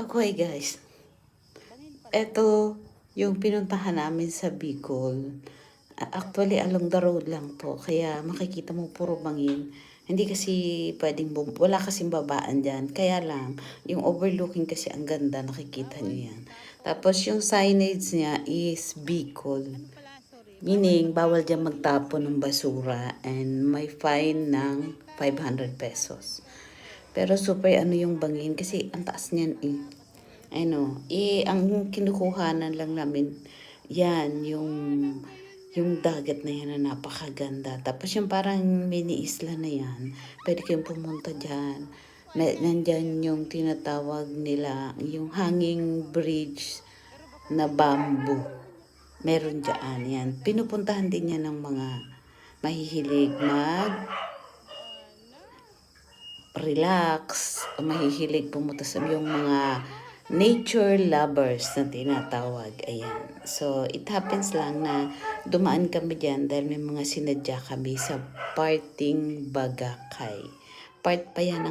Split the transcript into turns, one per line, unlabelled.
Okay guys, eto yung pinuntahan namin sa Bicol. Actually, along the road lang po. Kaya makikita mo puro bangin. Hindi kasi pwedeng, wala kasing babaan dyan. Kaya lang, yung overlooking kasi ang ganda, nakikita nyo yan. Tapos yung signage niya is Bicol. Meaning, bawal dyan magtapon ng basura and may fine ng 500 pesos. Pero super ano yung bangin kasi ang taas niyan eh. Ano, ang kinukuhanan lang namin, yan, yung dagat na yan na napakaganda. Tapos yung parang mini isla na yan, pwede kayong pumunta dyan. Nandyan yung tinatawag nila, yung hanging bridge na bamboo. Meron dyan, yan. Pinupuntahan din yan ng mga mahihilig relax, mahihilig pumunta sa yung mga nature lovers na tinatawag. Ayan. So, it happens lang na dumaan kami dyan dahil may mga sinadya kami sa parting Bagakay. Part pa yan ng